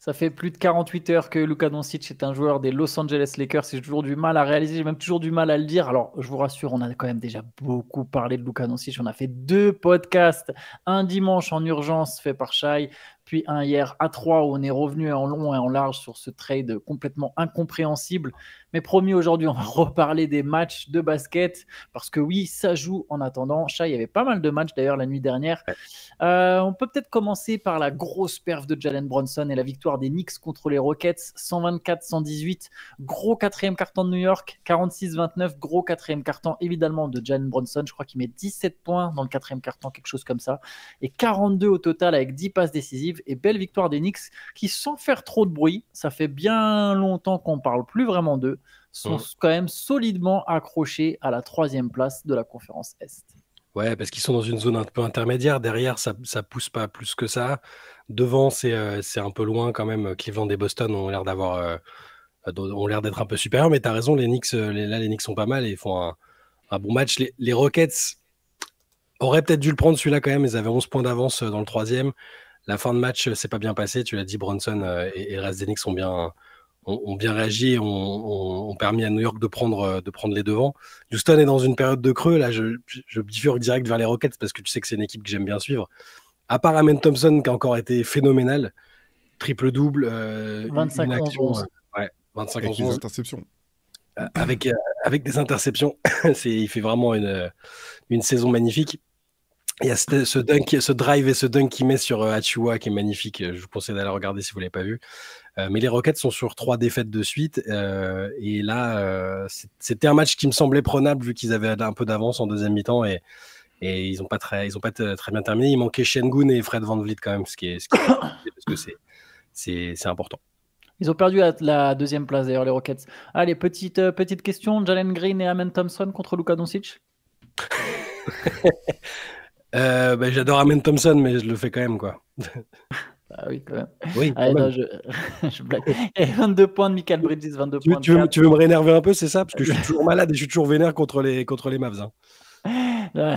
Ça fait plus de 48 heures que Luka Doncic est un joueur des Los Angeles Lakers. J'ai toujours du mal à réaliser, j'ai même toujours du mal à le dire. Alors, je vous rassure, on a quand même déjà beaucoup parlé de Luka Doncic. On a fait 2 podcasts, un dimanche en urgence fait par Shai, puis un hier à 3 où on est revenu en long et en large sur ce trade complètement incompréhensible. Mais promis, aujourd'hui, on va reparler des matchs de basket parce que oui, ça joue en attendant. Shai, il y avait pas mal de matchs d'ailleurs la nuit dernière. On peut peut-être commencer par la grosse perf de Jalen Brunson et la victoire des Knicks contre les Rockets, 124-118. Gros quatrième carton de New York, 46-29. Gros quatrième carton évidemment de Jalen Brunson. Je crois qu'il met 17 points dans le quatrième carton, quelque chose comme ça. Et 42 au total avec 10 passes décisives. Et belle victoire des Knicks qui, sans faire trop de bruit, ça fait bien longtemps qu'on ne parle plus vraiment d'eux, sont quand même solidement accrochés à la 3e place de la conférence Est. Ouais, parce qu'ils sont dans une zone un peu intermédiaire. Derrière, ça pousse pas plus que ça. Devant, c'est un peu loin quand même. Cleveland et Boston ont l'air d'être un peu supérieurs. Mais tu as raison, les Knicks, les Knicks sont pas mal et ils font un bon match. Les Rockets auraient peut-être dû le prendre celui-là quand même. Ils avaient 11 points d'avance dans le 3e. La fin de match s'est pas bien passée. Tu l'as dit, Brunson et le reste des Knicks ont bien réagi et ont permis à New York de prendre les devants. Houston est dans une période de creux. Là, je bifurque direct vers les Rockets parce que tu sais que c'est une équipe que j'aime bien suivre. À part Amen Thompson qui a encore été phénoménal, triple-double, 25 une action, 11 25 avec 11 les 11 interceptions. avec des interceptions. Il fait vraiment une saison magnifique. Il y a ce drive et ce dunk qu'il met sur Achiuwa qui est magnifique. Je vous conseille d'aller regarder si vous ne l'avez pas vu. Mais les Rockets sont sur 3 défaites de suite. Et là, c'était un match qui me semblait prenable vu qu'ils avaient un peu d'avance en deuxième mi-temps. Et ils n'ont pas très bien terminé. Il manquait Şengün et Fred VanVleet quand même, ce qui est parce que c'est important. Ils ont perdu la 2e place d'ailleurs, les Rockets. Allez, petite question. Jalen Green et Amen Thompson contre Luka Doncic. J'adore Amen Thompson, mais je le fais quand même, quoi. Ah oui, quand même. Oui, allez, non, je blague. Et 22 points de Michael Bridges, 22 points. Tu veux me réénerver un peu, c'est ça? Parce que je suis toujours malade et je suis toujours vénère contre les Mavs. Hein.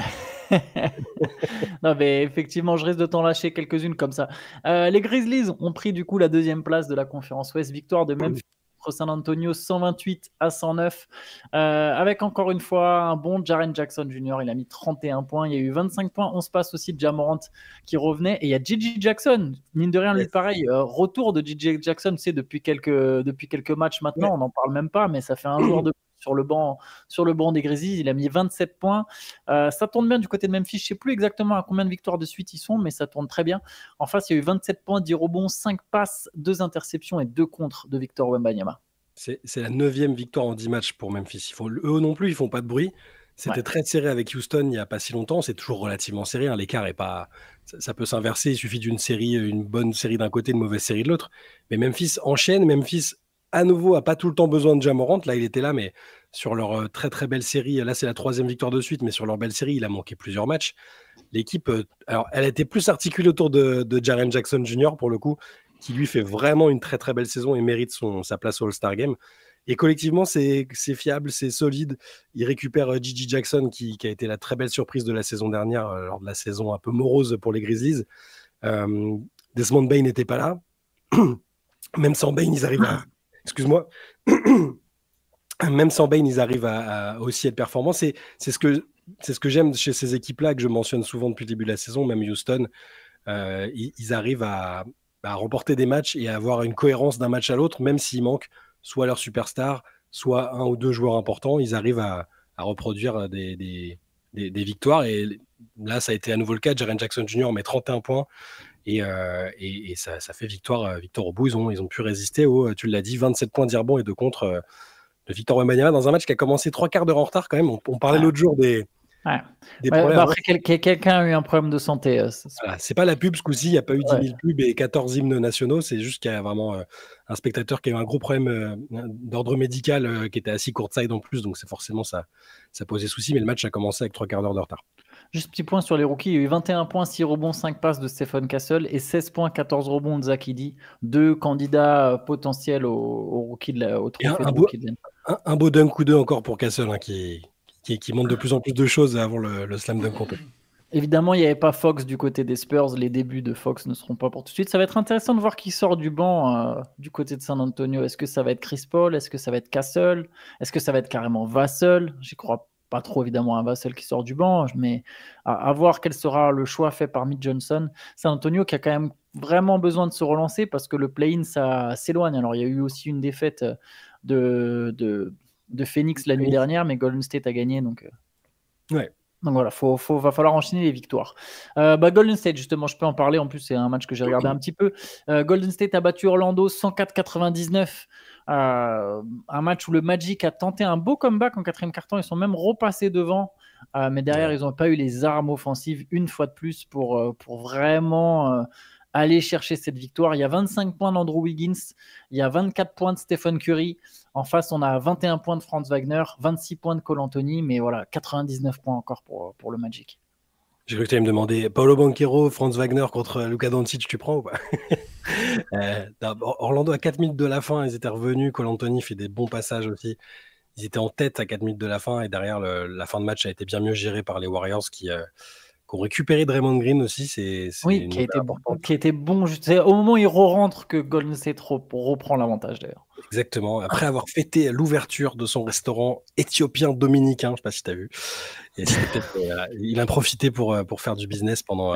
Non, mais effectivement, je risque de t'en lâcher quelques-unes comme ça. Les Grizzlies ont pris du coup la 2e place de la conférence Ouest. Victoire de Memphis contre San Antonio, 128-109. Avec encore une fois un bon Jaren Jackson Jr. Il a mis 31 points. Il y a eu 25 points, 11 passes aussi de Ja Morant qui revenait. Et il y a Gigi Jackson, mine de rien, lui pareil. Retour de Gigi Jackson, tu sais, depuis quelques matchs maintenant. On n'en parle même pas, mais ça fait un joueur de sur le banc des Grizzlies. Il a mis 27 points. Ça tourne bien du côté de Memphis. Je ne sais plus exactement à combien de victoires de suite ils sont, mais ça tourne très bien. En face, il y a eu 27 points, 10 rebonds, 5 passes, 2 interceptions et 2 contres de Victor Wembanyama. C'est la 9e victoire en 10 matchs pour Memphis. Eux non plus, ils ne font pas de bruit. C'était très serré avec Houston il n'y a pas si longtemps. C'est toujours relativement serré. Hein. L'écart est pas. Ça peut s'inverser. Il suffit une bonne série d'un côté, une mauvaise série de l'autre. Mais Memphis enchaîne. Memphis, à nouveau, n'a pas tout le temps besoin de Ja Morant. Là, il était là, mais sur leur très très belle série, là, c'est la 3e victoire de suite, mais sur leur belle série, il a manqué plusieurs matchs. L'équipe, alors, elle a été plus articulée autour de Jaren Jackson Jr. pour le coup, qui lui fait vraiment une très très belle saison et mérite sa place au All-Star Game. Et collectivement, c'est fiable, c'est solide. Il récupère Gigi Jackson, qui a été la très belle surprise de la saison dernière, lors de la saison un peu morose pour les Grizzlies. Desmond Bane n'était pas là. Même sans Bane, ils arrivent à... Excuse-moi. Même sans Bane, ils arrivent à aussi être performants. C'est ce que j'aime chez ces équipes-là, que je mentionne souvent depuis le début de la saison, même Houston. Ils arrivent à remporter des matchs et à avoir une cohérence d'un match à l'autre, même s'il manque soit leur superstar, soit un ou deux joueurs importants. Ils arrivent à reproduire des victoires. Et là, ça a été à nouveau le cas. Jaren Jackson Jr. met 31 points. Et ça fait victoire au bout. Ils ont pu résister tu l'as dit, 27 points d'Irbon et de contre de Victor Wembanyama dans un match qui a commencé 3 quarts d'heure en retard quand même. On parlait l'autre jour des problèmes. Après, quelqu'un a eu un problème de santé. Voilà, c'est pas la pub ce coup-ci, il n'y a pas eu 10 000 pubs et 14 hymnes nationaux. C'est juste qu'il y a vraiment un spectateur qui a eu un gros problème d'ordre médical qui était assis courtside en plus. Donc c'est forcément ça posait souci. Mais le match a commencé avec 3 quarts d'heure de retard. Juste petit point sur les rookies, il y a eu 21 points, 6 rebonds, 5 passes de Stephen Castle et 16 points, 14 rebonds de Zach Edey, 2 candidats potentiels au rookie au trophée de rookie de un beau dunk ou deux encore pour Castle, hein, qui montre de plus en plus de choses avant le slam dunk complet. Évidemment, il n'y avait pas Fox du côté des Spurs. Les débuts de Fox ne seront pas pour tout de suite. Ça va être intéressant de voir qui sort du banc du côté de San Antonio. Est-ce que ça va être Chris Paul? Est-ce que ça va être Castle? Est-ce que ça va être carrément Vassell? J'y crois pas trop, évidemment, à Vassell qui sort du banc, mais à voir quel sera le choix fait par Mitch Johnson. San Antonio qui a quand même vraiment besoin de se relancer parce que le play-in, ça s'éloigne. Alors, il y a eu aussi une défaite de Phoenix la nuit dernière, mais Golden State a gagné, donc... Ouais. Donc voilà, va falloir enchaîner les victoires. Golden State, justement, je peux en parler. En plus, c'est un match que j'ai regardé un petit peu. Golden State a battu Orlando 104-99. Un match où le Magic a tenté un beau comeback en quatrième quart-temps. Ils sont même repassés devant. Mais derrière, ils n'ont pas eu les armes offensives une fois de plus pour vraiment aller chercher cette victoire. Il y a 25 points d'Andrew Wiggins. Il y a 24 points de Stephen Curry. En face, on a 21 points de Franz Wagner, 26 points de Cole Anthony, mais voilà, 99 points encore pour le Magic. J'ai cru que tu allais me demander Paolo Banchero, Franz Wagner contre Luka Doncic, tu prends ou pas? Orlando à 4 minutes de la fin, ils étaient revenus. Cole Anthony fait des bons passages aussi. Ils étaient en tête à 4 minutes de la fin et derrière, la fin de match a été bien mieux gérée par les Warriors qui ont récupéré Draymond Green aussi. Oui, qui a été bon. C'est au moment où il re-rentre que Golden State reprend l'avantage d'ailleurs. Exactement. Après avoir fêté l'ouverture de son restaurant éthiopien-dominicain, je ne sais pas si tu as vu. Et il a profité pour faire du business pendant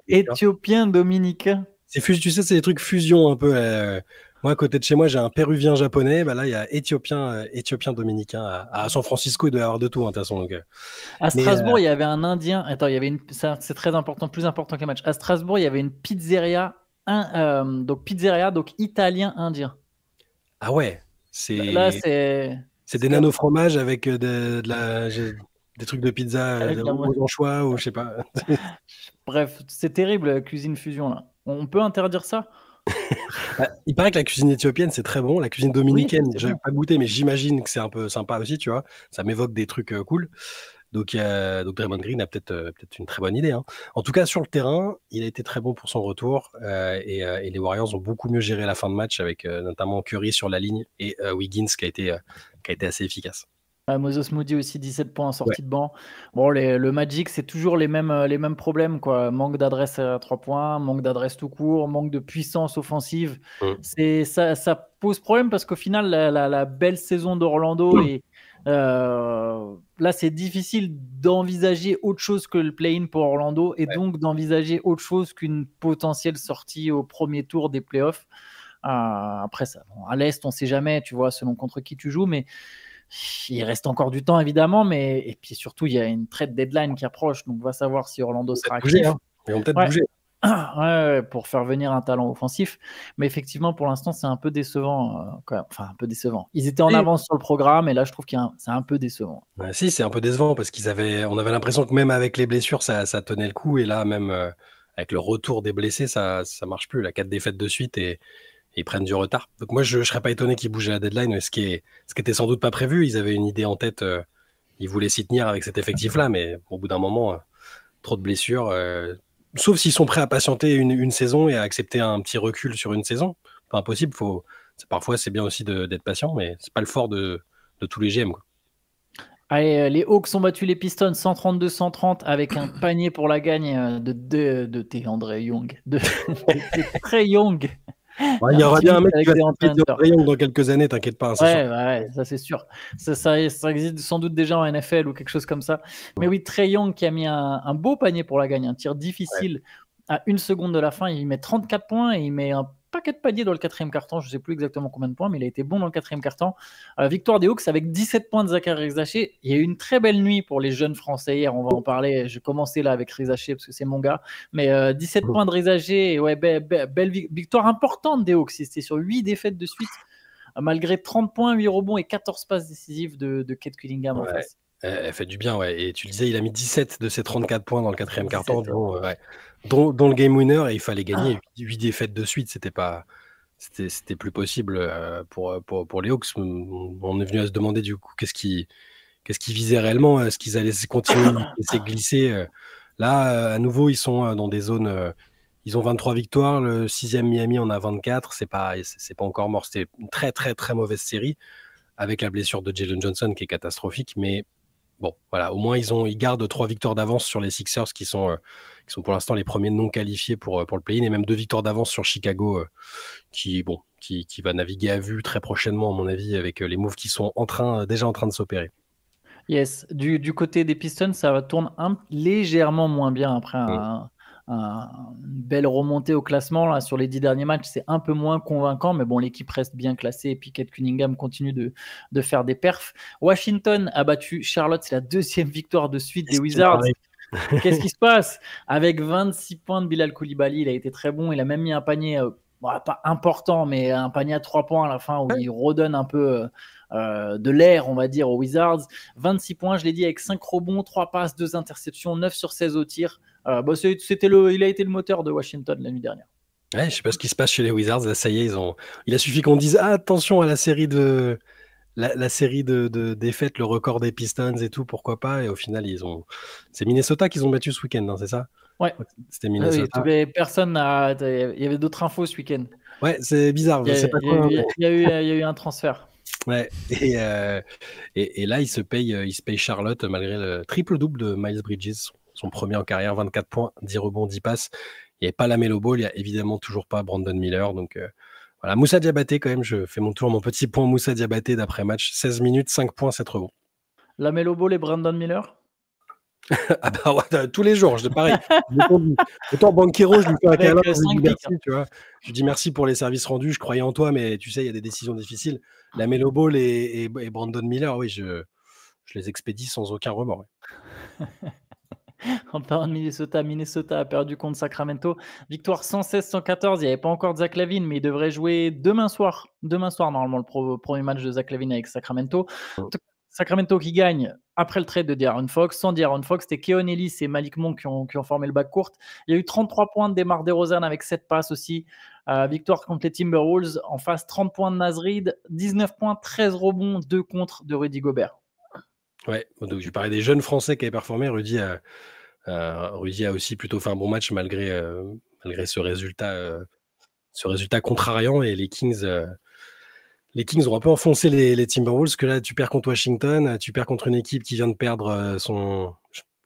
éthiopien-dominicain. Tu sais, c'est des trucs fusion un peu. Moi, à côté de chez moi, j'ai un péruvien-japonais. Bah, là, il y a éthiopien-dominicain. À San Francisco, il doit y avoir de tout, de toute façon. À Strasbourg, il y avait un Indien. Attends, il y avait c'est très important, plus important qu'un match. À Strasbourg, il y avait une pizzeria, donc italien-indien. Ah ouais, Là, c'est des nano-fromages avec des trucs de pizza aux anchois ou je sais pas. Bref, c'est terrible la cuisine fusion là. On peut interdire ça? Il paraît que la cuisine éthiopienne c'est très bon. La cuisine dominicaine, j'ai pas goûté, mais j'imagine que c'est un peu sympa aussi, tu vois. Ça m'évoque des trucs cool. Donc Draymond Green a peut-être une très bonne idée. Hein. En tout cas, sur le terrain, il a été très bon pour son retour et les Warriors ont beaucoup mieux géré la fin de match avec notamment Curry sur la ligne et Wiggins qui a été assez efficace. Moses Moody aussi 17 points en sortie de banc. Bon, le Magic, c'est toujours les mêmes problèmes, quoi. Manque d'adresse à 3 points, manque d'adresse tout court, manque de puissance offensive. Ça pose problème parce qu'au final, la belle saison d'Orlando et là, c'est difficile d'envisager autre chose que le play-in pour Orlando et donc d'envisager autre chose qu'une potentielle sortie au premier tour des playoffs. Après, ça, à l'Est, on ne sait jamais, tu vois, selon contre qui tu joues, mais il reste encore du temps, évidemment, et puis surtout, il y a une trade deadline qui approche, donc on va savoir si Orlando sera actif. Ils vont peut-être bouger. Pour faire venir un talent offensif. Mais effectivement, pour l'instant, c'est un peu décevant. Enfin, un peu décevant. Ils étaient en avance sur le programme, et là, je trouve que c'est un peu décevant. Si, c'est un peu décevant parce on avait l'impression que même avec les blessures, ça tenait le coup. Et là, même avec le retour des blessés, ça marche plus. La 4 défaites de suite et ils prennent du retard. Donc moi, je ne serais pas étonné qu'ils bougent à la deadline, ce qui était sans doute pas prévu. Ils avaient une idée en tête, ils voulaient s'y tenir avec cet effectif-là, mais au bout d'un moment, trop de blessures. Sauf s'ils sont prêts à patienter une saison et à accepter un petit recul sur une saison. Pas impossible. Parfois, c'est bien aussi d'être patient, mais c'est pas le fort de tous les GM. Quoi. Allez, les Hawks ont battu les Pistons 132-130 avec un panier pour la gagne de André Young. De Trae Young. Il y aura bien un mec qui va Trae Young dans quelques années, t'inquiète pas. Ouais, ça c'est sûr. Ça existe sans doute déjà en NFL ou quelque chose comme ça. Mais oui, Trae Young qui a mis un beau panier pour la gagne, un tir difficile à 1 seconde de la fin. Il met 34 points et il met un paquet de paniers dans le 4e quart-temps. Je ne sais plus exactement combien de points, mais il a été bon dans le 4e quart-temps. Victoire des Hawks avec 17 points de Zachary Rizaché. Il y a eu une très belle nuit pour les jeunes Français hier. On va en parler. Je commençais là avec Rizaché parce que c'est mon gars. Mais 17 points de Rizaché. Ouais, belle victoire importante des Hawks. C'était sur 8 défaites de suite. Malgré 30 points, 8 rebonds et 14 passes décisives de Kate Cunningham en face. Elle fait du bien, ouais. Et tu le disais, il a mis 17 de ses 34 points dans le 4e quart-temps, dont le game winner, et il fallait gagner 8 défaites de suite. C'était plus possible pour les Hawks. On est venu à se demander du coup qu'est-ce qu'ils visaient réellement, est-ce qu'ils allaient continuer à laisser glisser. Là, à nouveau, ils sont dans des zones. Ils ont 23 victoires, le 6e Miami en a 24. C'est pas encore mort. C'était une très très très mauvaise série avec la blessure de Jalen Johnson qui est catastrophique, mais bon, voilà, au moins ils gardent 3 victoires d'avance sur les Sixers qui sont pour l'instant les premiers non qualifiés pour le play-in, et même 2 victoires d'avance sur Chicago qui va naviguer à vue très prochainement, à mon avis, avec les moves qui sont déjà en train de s'opérer. Yes, du côté des Pistons, ça tourne légèrement moins bien après une belle remontée au classement là, sur les 10 derniers matchs. C'est un peu moins convaincant, mais bon, l'équipe reste bien classée et puis Kate Cunningham continue de faire des perfs. Washington a battu Charlotte, c'est la 2e victoire de suite des Wizards. Qu'est-ce qui se passe? Avec 26 points de Bilal Coulibaly, il a été très bon. Il a même mis un panier, pas important, mais un panier à 3 points à la fin où il redonne un peu de l'air, on va dire, aux Wizards. 26 points, je l'ai dit, avec 5 rebonds, 3 passes, 2 interceptions, 9 sur 16 au tir. Il a été le moteur de Washington la nuit dernière. Ouais, je sais pas ce qui se passe chez les Wizards. Là, ça y est, il a suffi qu'on dise attention à la série de défaites, le record des Pistons et tout, pourquoi pas. Et au final, c'est Minnesota qu'ils ont battu ce week-end, hein, c'est ça? Ouais. C'était Minnesota. Oui, personne n'a. Il y avait d'autres infos ce week-end. Ouais, c'est bizarre. Je sais pas quoi. Il y a eu un transfert. Ouais. Et là, il se paye Charlotte malgré le triple-double de Miles Bridges, son premier en carrière, 24 points, 10 rebonds, 10 passes. Il n'y avait pas la Melo Ball, il n'y a évidemment toujours pas Brandon Miller. Donc voilà, Moussa Diabaté quand même, je fais mon petit point Moussa Diabaté d'après-match. 16 minutes, 5 points, 7 rebonds. La Melo Ball et Brandon Miller? Ah bah ouais, tous les jours, pareil. Autant Banquero, je lui fais un câlin, je lui dis merci, tu vois. Je lui dis merci pour les services rendus, je croyais en toi, mais tu sais, il y a des décisions difficiles. La Melo Ball et Brandon Miller, oui, je les expédie sans aucun remords. Ouais. En parlant de Minnesota a perdu contre Sacramento. Victoire 116-114. Il n'y avait pas encore de Zach LaVine, mais il devrait jouer demain soir. Demain soir, normalement, le premier match de Zach LaVine avec Sacramento. Sacramento qui gagne après le trade de De'Aaron Fox. Sans De'Aaron Fox, c'était Keon Ellis et Malik Monk qui ont formé le backcourt. Il y a eu 33 points de DeMar DeRozan avec 7 passes aussi. Victoire contre les Timberwolves. En face, 30 points de Naz Reid, 19 points, 13 rebonds, 2 contre de Rudy Gobert. Ouais, donc je parlais des jeunes Français qui avaient performé. Rudy a aussi plutôt fait un bon match malgré ce résultat contrariant, et les Kings ont un peu enfoncé les Timberwolves, que là tu perds contre Washington, tu perds contre une équipe qui vient de perdre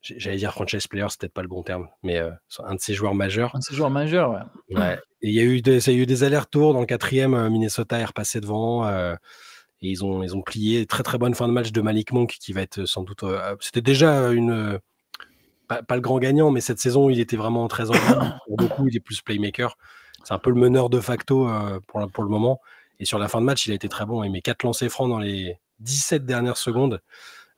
j'allais dire franchise player, c'est peut-être pas le bon terme, mais un de ses joueurs majeurs. Un de ses joueurs majeurs, ouais. Ouais. Et il y a eu des allers-retours dans le 4e. Minnesota est repassé devant. Et ils ont plié. Très très bonne fin de match de Malik Monk, qui va être sans doute. C'était déjà pas le grand gagnant, mais cette saison il était vraiment très en vue. Pour beaucoup, il est plus playmaker. C'est un peu le meneur de facto pour le moment. Et sur la fin de match, il a été très bon. Il met 4 lancers francs dans les 17 dernières secondes.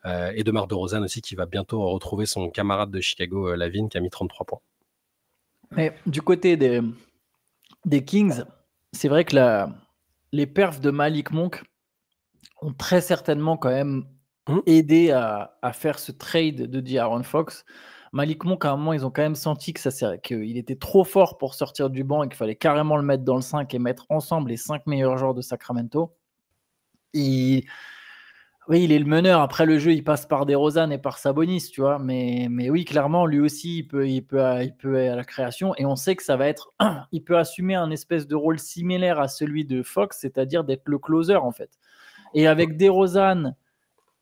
Et DeMar DeRozan aussi, qui va bientôt retrouver son camarade de Chicago, LaVine, qui a mis 33 points. Mais du côté des Kings, c'est vrai que les perfs de Malik Monk ont très certainement quand même aidé à faire ce trade de De'Aaron Fox. Malik Monk, à un moment, ils ont quand même senti qu'il était trop fort pour sortir du banc et qu'il fallait carrément le mettre dans le 5 et mettre ensemble les 5 meilleurs joueurs de Sacramento. Oui, il est le meneur. Après le jeu, il passe par DeRozan et par Sabonis, tu vois. Mais oui, clairement, lui aussi, il peut à la création. Et on sait que ça va être... il peut assumer un espèce de rôle similaire à celui de Fox, c'est-à-dire d'être le closer, en fait. Et avec DeRozan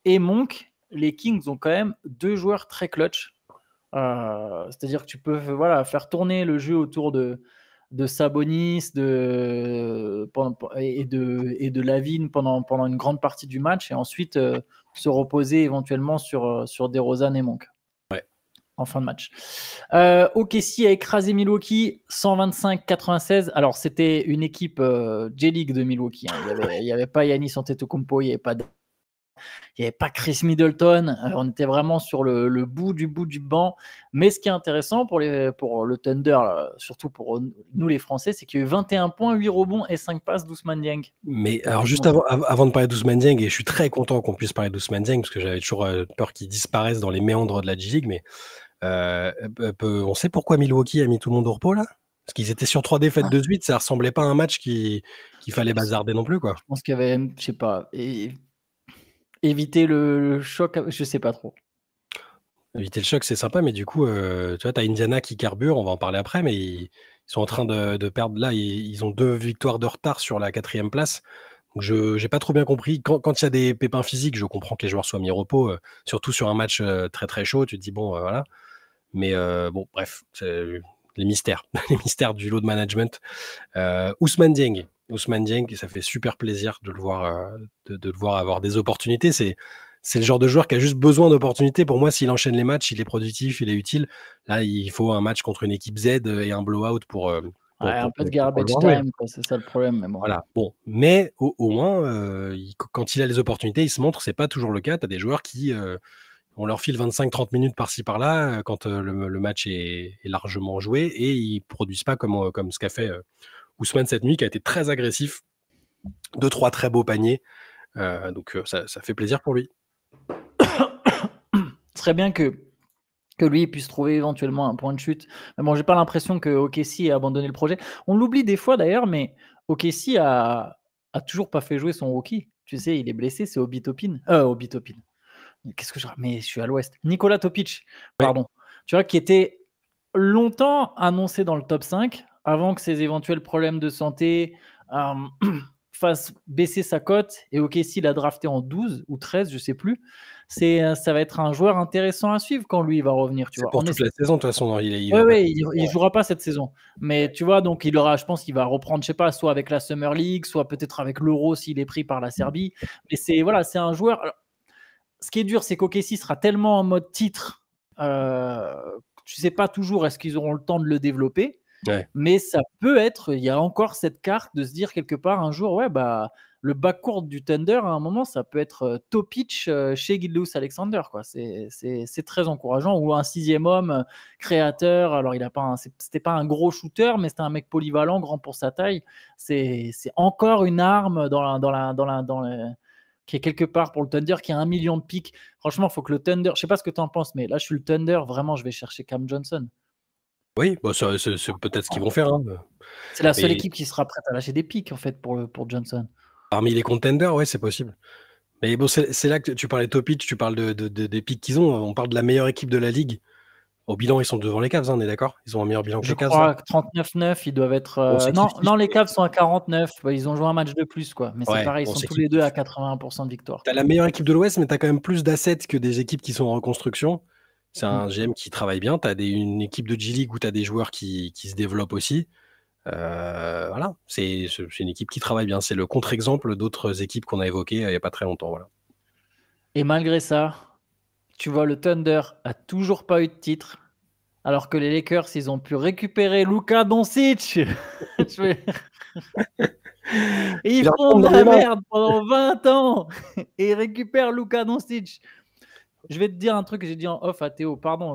et Monk, les Kings ont quand même 2 joueurs très clutch. C'est-à-dire que tu peux faire tourner le jeu autour de Sabonis et de LaVine pendant une grande partie du match, et ensuite se reposer éventuellement sur DeRozan et Monk. Ouais. En fin de match. OKC a écrasé Milwaukee 125-96. Alors c'était une équipe J-League de Milwaukee, hein. Il n'y avait pas Giannis Antetokounmpo, il n'y avait pas Chris Middleton. On était vraiment sur le bout du banc. Mais ce qui est intéressant pour le Thunder, surtout pour nous les Français, c'est qu'il y a eu 21 points, 8 rebonds et 5 passes d'Ousmane Dieng. Mais alors juste avant de parler d'Ousmane Dieng, et je suis très content qu'on puisse parler d'Ousmane Dieng, parce que j'avais toujours peur qu'il disparaisse dans les méandres de la G-League, mais on sait pourquoi Milwaukee a mis tout le monde au repos là? Parce qu'ils étaient sur 3 défaites de suite, ça ressemblait pas à un match qu'il fallait bazarder non plus, quoi. Je pense qu'il y avait, je sais pas... Éviter le choc, je sais pas trop. Éviter le choc, c'est sympa, mais du coup, tu vois, tu as Indiana qui carbure, on va en parler après, mais ils sont en train de perdre. Là, ils ont 2 victoires de retard sur la 4e place. Donc je n'ai pas trop bien compris. Quand il y a des pépins physiques, je comprends que les joueurs soient mis au repos, surtout sur un match très très chaud. Tu te dis, bon, voilà. Mais bon, bref, les mystères, les mystères du load management. Ousmane Dieng. Ousmane Dieng, ça fait super plaisir de le voir, de le voir avoir des opportunités. C'est le genre de joueur qui a juste besoin d'opportunités. Pour moi, s'il enchaîne les matchs, il est productif, il est utile. Là, il faut un match contre une équipe Z et un blowout pour Un peu de pour le garbage voir jouer. time, quoi, c'est ça le problème. Mais bon. Voilà. Bon, mais au moins, quand il a les opportunités, il se montre. C'est pas toujours le cas. Tu as des joueurs qui on leur file 25-30 minutes par-ci par-là quand le match est largement joué et ils produisent pas comme ce qu'a fait Ousmane cette nuit, qui a été très agressif. 2-3 très beaux paniers. Donc ça fait plaisir pour lui. Ce serait bien que lui puisse trouver éventuellement un point de chute. Mais bon, j'ai pas l'impression que OKC ait abandonné le projet. On l'oublie des fois d'ailleurs, mais OKC a toujours pas fait jouer son rookie. Tu sais, il est blessé, c'est Obi Toppin. Obi Toppin. Qu'est-ce que mais je suis à l'ouest. Nicolas Topic, pardon. Tu vois, qui était longtemps annoncé dans le top 5 avant que ses éventuels problèmes de santé fassent baisser sa cote. Et OKC l'a drafté en 12 ou 13, je sais plus. Ça va être un joueur intéressant à suivre quand lui il va revenir. Tu c'est vois. pour toute la saison, de toute façon. Il jouera pas cette saison. Mais tu vois, donc je pense qu'il va reprendre, je sais pas, soit avec la Summer League, soit peut-être avec l'Euro s'il est pris par la Serbie. Mais c'est un joueur. Alors, ce qui est dur, c'est qu'OKC sera tellement en mode titre, tu sais pas toujours est-ce qu'ils auront le temps de le développer, mais ça peut être, il y a encore cette carte de se dire quelque part un jour, le backcourt du Thunder, à un moment, ça peut être Topic chez Gilgeous-Alexander, quoi. C'est très encourageant. Ou un 6e homme créateur. Alors, c'était pas un gros shooter, mais c'était un mec polyvalent, grand pour sa taille. C'est encore une arme qui est quelque part pour le Thunder, qui a 1 million de pics. Franchement, il faut que le Thunder, je sais pas ce que tu en penses, mais là, je suis le Thunder, vraiment, je vais chercher Cam Johnson. Oui, bah, c'est peut-être ce qu'ils vont faire. Hein. C'est la seule équipe qui sera prête à lâcher des pics, en fait, pour Johnson. Parmi les contenders, ouais, c'est possible. Mais bon, c'est là que tu parlais de Topic, tu parles des pics qu'ils ont. On parle de la meilleure équipe de la ligue. Au bilan, ils sont devant les Cavs, on est d'accord? Ils ont un meilleur bilan que les Cavs. Je crois que 39-9, ils doivent être. Non, les Cavs sont à 49. Ils ont joué un match de plus, quoi. Mais c'est pareil, ils sont tous les deux à 80% de victoire. Tu as la meilleure équipe de l'Ouest, mais tu as quand même plus d'assets que des équipes qui sont en reconstruction. C'est un GM qui travaille bien. Tu as une équipe de G-League où tu as des joueurs qui se développent aussi. Voilà, c'est une équipe qui travaille bien. C'est le contre-exemple d'autres équipes qu'on a évoquées il n'y a pas très longtemps. Voilà. Et malgré ça, tu vois, le Thunder a toujours pas eu de titre. Alors que les Lakers, ils ont pu récupérer Luka Doncic. Et ils font de la merde pendant 20 ans. Et ils récupèrent Luka Doncic. Je vais te dire un truc que j'ai dit en off à Théo. Pardon,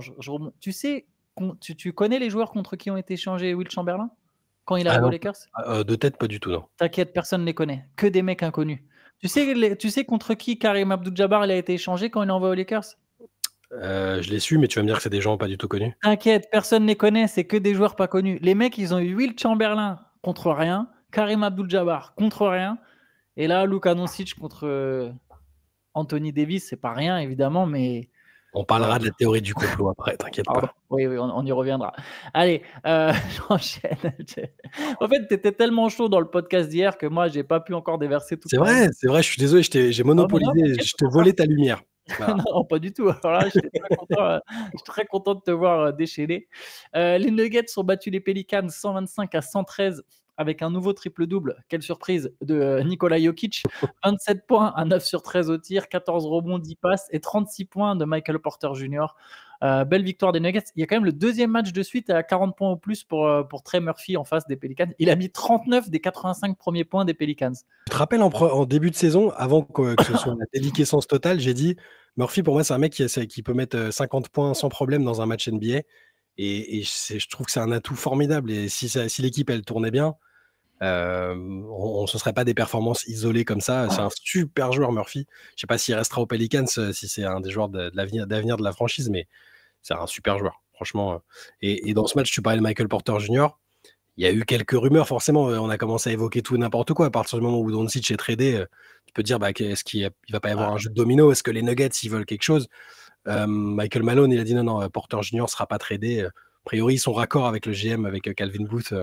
tu sais, tu connais les joueurs contre qui ont été échangés Will Chamberlain quand il arrive aux Lakers? De tête, pas du tout, non. T'inquiète, personne ne les connaît. Que des mecs inconnus. Tu sais contre qui Karim Abdul-Jabbar il a été échangé quand il est envoyé aux Lakers? Je l'ai su, mais tu vas me dire que c'est des gens pas du tout connus. T'inquiète, personne ne les connaît, c'est que des joueurs pas connus. Les mecs, ils ont eu Will Chamberlain contre rien, Karim Abdul-Jabbar contre rien, et là, Luka Doncic contre Anthony Davis, c'est pas rien évidemment, mais... On parlera de la théorie du complot après, t'inquiète pas. Oui, on y reviendra. Allez, j'enchaîne. En fait, t'étais tellement chaud dans le podcast d'hier que moi, j'ai pas pu encore déverser tout. C'est vrai, je suis désolé, j'ai monopolisé, je t'ai volé ta lumière. Voilà. Non, pas du tout. Alors là, je suis très content de te voir déchaîner. Les Nuggets ont battu les Pelicans 125-113 avec un nouveau triple-double. Quelle surprise de Nikola Jokic. 27 points à 9 sur 13 au tir, 14 rebonds, 10 passes et 36 points de Michael Porter Jr. Belle victoire des Nuggets. Il y a quand même le deuxième match de suite à 40 points au plus pour Trey Murphy en face des Pelicans. Il a mis 39 des 85 premiers points des Pelicans. Tu te rappelles en début de saison, avant que ce soit la déliquescence totale, j'ai dit Murphy, pour moi, c'est un mec qui peut mettre 50 points sans problème dans un match NBA. Et je trouve que c'est un atout formidable. Et si l'équipe, elle tournait bien, on ne serait pas des performances isolées comme ça. C'est un super joueur, Murphy. Je ne sais pas s'il restera aux Pelicans, si c'est un des joueurs d'avenir de la franchise, mais c'est un super joueur, franchement. Et dans ce match, tu parlais de Michael Porter Jr. Il y a eu quelques rumeurs, forcément. On a commencé à évoquer tout et n'importe quoi. À partir du moment où Doncic est tradé, tu peux te dire est-ce qu'il ne va pas y avoir un jeu de domino? Est-ce que les Nuggets, ils veulent quelque chose? Michael Malone, il a dit non, Porter Jr. ne sera pas tradé. priori, ils sont raccord avec le GM, avec Calvin Booth.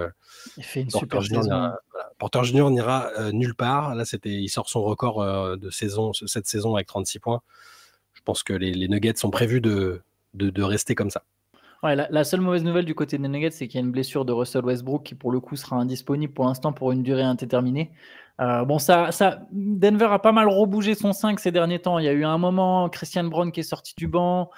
Il fait une Porter super Junior saison. Porter Junior n'ira nulle part. Là, il sort son record de saison, cette saison avec 36 points. Je pense que les Nuggets sont prévus de rester comme ça. Ouais, la seule mauvaise nouvelle du côté des Nuggets, c'est qu'il y a une blessure de Russell Westbrook qui, pour le coup, sera indisponible pour l'instant pour une durée indéterminée. Bon, Denver a pas mal rebougé son 5 ces derniers temps. Il y a eu un moment, Christian Brown qui est sorti du banc,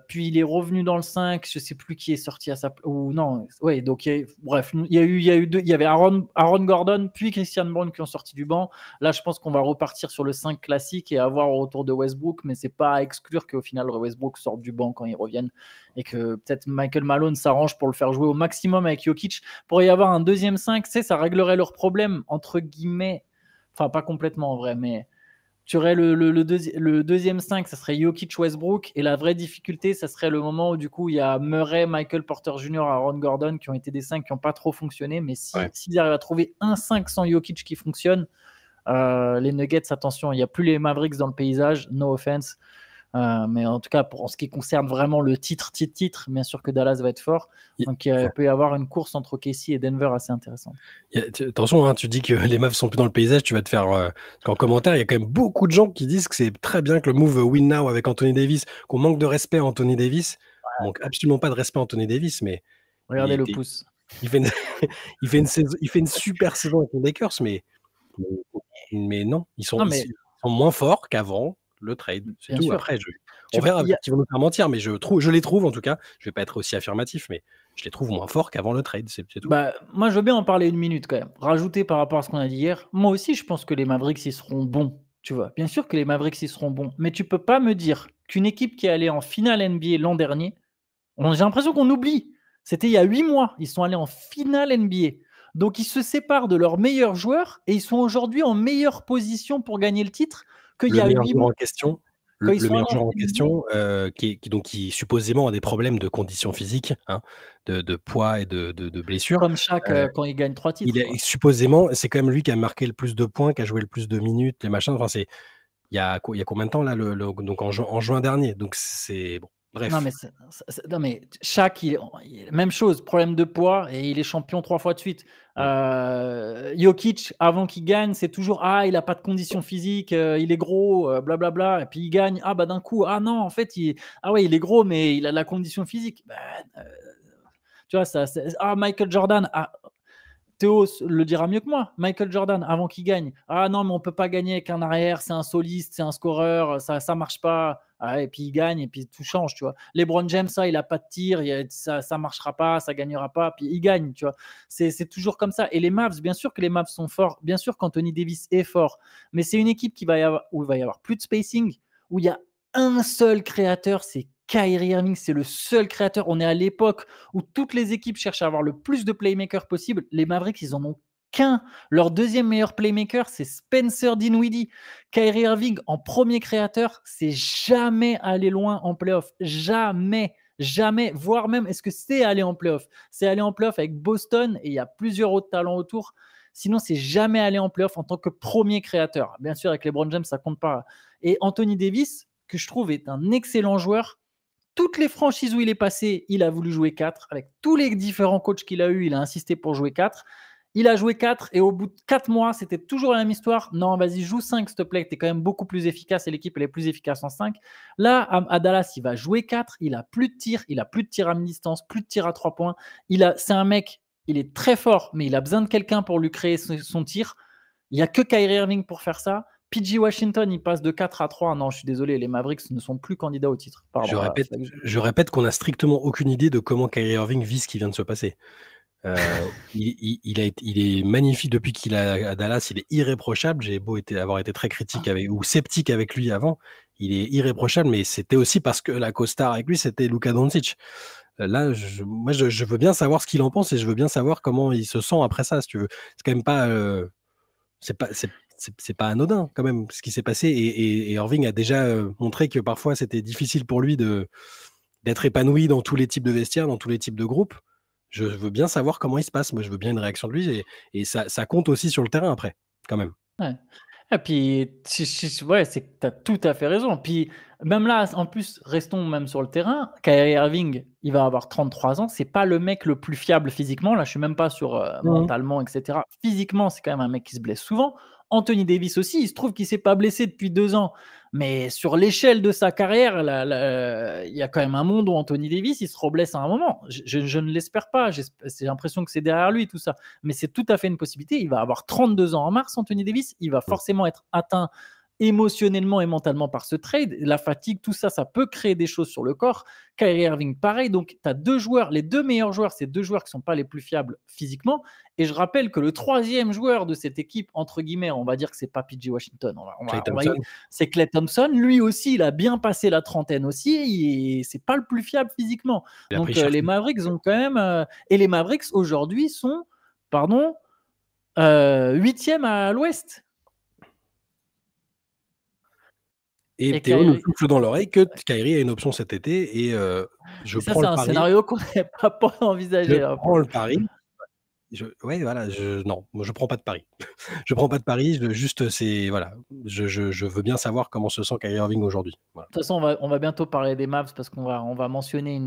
puis il est revenu dans le 5. Je sais plus qui est sorti à sa place. Ou non, ouais, donc bref, il y avait Aaron Gordon, puis Christian Brown qui ont sorti du banc. Là, je pense qu'on va repartir sur le 5 classique et avoir au retour de Westbrook, mais c'est pas à exclure qu'au final, Westbrook sorte du banc quand ils reviennent et que peut-être Michael Malone s'arrange pour le faire jouer au maximum avec Jokic. Pour y avoir un deuxième 5, ça réglerait leurs problèmes, entre guillemets. Enfin, pas complètement en vrai, mais tu aurais le deuxième 5, ça serait Jokic Westbrook. Et la vraie difficulté, ça serait le moment où du coup, il y a Murray, Michael Porter Jr., Aaron Gordon qui ont été des 5 qui n'ont pas trop fonctionné. Mais s'ils arrivent à trouver un 5 sans Jokic qui fonctionne, les Nuggets, attention, il n'y a plus les Mavericks dans le paysage, no offense. Mais en tout cas, pour ce qui concerne vraiment le titre, bien sûr que Dallas va être fort. Donc, il peut y avoir une course entre KC et Denver assez intéressante. Attention, tu dis que les Mavs sont plus dans le paysage, tu vas te faire... en commentaire, il y a quand même beaucoup de gens qui disent que c'est très bien que le move win now avec Anthony Davis, qu'on manque de respect à Anthony Davis. On manque absolument pas de respect à Anthony Davis, mais... Regardez le pouce. Il fait une super saison avec les Lakers, mais non, ils sont moins forts qu'avant le trade. C'est bien tout. Sûr. Après, on verra qu'ils vont nous faire mentir, mais je les trouve en tout cas. Je vais pas être aussi affirmatif, mais je les trouve moins forts qu'avant le trade. C'est tout. Moi, je veux bien en parler une minute quand même. Rajouter par rapport à ce qu'on a dit hier. Moi aussi, je pense que les Mavericks, ils seront bons. Tu vois, bien sûr que les Mavericks, ils seront bons. Mais tu peux pas me dire qu'une équipe qui est allée en finale NBA l'an dernier, j'ai l'impression qu'on oublie. C'était il y a 8 mois. Ils sont allés en finale NBA. Donc, ils se séparent de leurs meilleurs joueurs et ils sont aujourd'hui en meilleure position pour gagner le titre qu'il y a 8 mois. Le meilleur joueur en question, qui supposément a des problèmes de conditions physiques, de poids et de blessures. Comme Shaq quand il gagne 3 titres. Supposément, c'est quand même lui qui a marqué le plus de points, qui a joué le plus de minutes, les machins. Enfin, il y a combien de temps là, donc en juin dernier. Donc c'est bon. Bref. Non mais Shaq, même chose, problème de poids et il est champion 3 fois de suite. Jokic, avant qu'il gagne, c'est toujours il a pas de conditions physiques, il est gros, blablabla. Et puis il gagne, d'un coup, non, en fait, il est gros, mais il a la condition physique. Tu vois, Michael Jordan, Théo le dira mieux que moi. Michael Jordan, avant qu'il gagne, non, mais on peut pas gagner avec un arrière, c'est un soliste, c'est un scoreur, ça marche pas. Et puis il gagne, et puis tout change, tu vois. LeBron James, il a pas de tir, ça marchera pas, ça gagnera pas, puis il gagne, tu vois. C'est toujours comme ça. Et les Mavs, bien sûr que les Mavs sont forts, bien sûr qu'Anthony Davis est fort, mais c'est une équipe où il va y avoir plus de spacing, où il y a un seul créateur, c'est Kyrie Irving, c'est le seul créateur. On est à l'époque où toutes les équipes cherchent à avoir le plus de playmakers possible. Les Mavericks, ils en ont qu'un. Leur deuxième meilleur playmaker, c'est Spencer Dinwiddie. Kyrie Irving, en premier créateur, c'est jamais allé loin en playoff. Jamais, voire même, est-ce que c'est aller en playoff? C'est aller en playoff avec Boston et il y a plusieurs autres talents autour. Sinon, c'est jamais aller en playoff en tant que premier créateur. Bien sûr, avec LeBron James, ça compte pas. Et Anthony Davis, que je trouve est un excellent joueur. Toutes les franchises où il est passé, il a voulu jouer 4. Avec tous les différents coachs qu'il a eu, il a insisté pour jouer 4. Il a joué 4 et au bout de 4 mois, c'était toujours la même histoire. Non, vas-y, joue 5, s'il te plaît. Tu es quand même beaucoup plus efficace et l'équipe, elle est plus efficace en 5. Là, à Dallas, il va jouer 4. Il a plus de tir. Il a plus de tir à mi-distance, plus de tir à 3 points. C'est un mec, il est très fort, mais il a besoin de quelqu'un pour lui créer son tir. Il n'y a que Kyrie Irving pour faire ça. PG Washington, il passe de 4 à 3. Non, je suis désolé, les Mavericks ne sont plus candidats au titre. Pardon, je répète qu'on n'a strictement aucune idée de comment Kyrie Irving vit ce qui vient de se passer. Il est magnifique depuis qu'il est à Dallas, il est irréprochable. J'ai beau avoir été très critique ou sceptique avec lui avant, il est irréprochable, mais c'était aussi parce que la co-star avec lui, c'était Luka Doncic. Là, moi, je veux bien savoir ce qu'il en pense et je veux bien savoir comment il se sent après ça, si tu veux. C'est quand même pas... c'est pas anodin quand même ce qui s'est passé et Irving a déjà montré que parfois c'était difficile pour lui d'être épanoui dans tous les types de vestiaires, dans tous les types de groupes. Je veux bien savoir comment il se passe. Moi, je veux bien une réaction de lui et ça compte aussi sur le terrain après, quand même. Ouais. Et puis, ouais, c'est que tu as tout à fait raison. Puis, même là, en plus, restons même sur le terrain. Kyrie Irving, il va avoir 33 ans. C'est pas le mec le plus fiable physiquement. Là, je suis même pas sur Mmh. mentalement, etc. Physiquement, c'est quand même un mec qui se blesse souvent. Anthony Davis aussi, il se trouve qu'il s'est pas blessé depuis 2 ans. Mais sur l'échelle de sa carrière, il y a quand même un monde où Anthony Davis, il se reblesse à un moment. Je ne l'espère pas. J'ai l'impression que c'est derrière lui, tout ça. Mais c'est tout à fait une possibilité. Il va avoir 32 ans en mars, Anthony Davis. Il va forcément être atteint émotionnellement et mentalement par ce trade. La fatigue, tout ça, ça peut créer des choses sur le corps. Kyrie Irving, pareil. Donc, tu as deux joueurs, les deux meilleurs joueurs, c'est deux joueurs qui ne sont pas les plus fiables physiquement. Et je rappelle que le troisième joueur de cette équipe, entre guillemets, on va dire que c'est pas PJ Washington, Klay Thompson. c'est Klay Thompson. Lui aussi, il a bien passé la trentaine aussi. Et c'est pas le plus fiable physiquement. Il a Donc, pris cher. les Mavericks ont quand même. Et les Mavericks, aujourd'hui, sont, pardon, 8e à l'ouest. Et Et Théo nous Kyrie. souffle dans l'oreille que Kyrie a une option cet été et je Et ça, prends c'est le un pari. scénario qu'on n'avait pas Je envisagé. Là, prends le pari. Ouais, voilà, non, moi je prends pas de pari. Je prends pas de pari, juste c'est voilà, je veux bien savoir comment se sent Kyrie Irving aujourd'hui. Voilà. De toute façon, on va bientôt parler des Mavs parce on va mentionner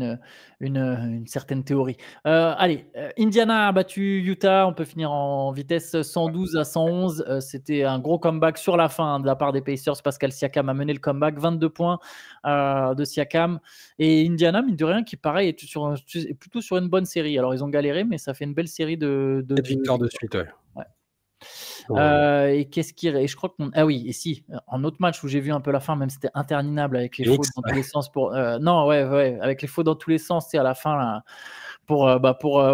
une certaine théorie. Allez, Indiana a battu Utah. On peut finir en vitesse 112 à 111. C'était un gros comeback sur la fin de la part des Pacers. Pascal Siakam a mené le comeback. 22 points de Siakam. Et Indiana, mine de rien, qui pareil, est plutôt sur une bonne série. Alors, ils ont galéré, mais ça fait une belle série de 4 victoires de suite, ouais. Ouais. Ouais. Et qu'est-ce qui et je crois qu'on ah oui et si un autre match où j'ai vu un peu la fin, même c'était interminable avec les Phoenix, fautes dans tous les sens pour non ouais avec les fautes dans tous les sens, c'est à la fin là, pour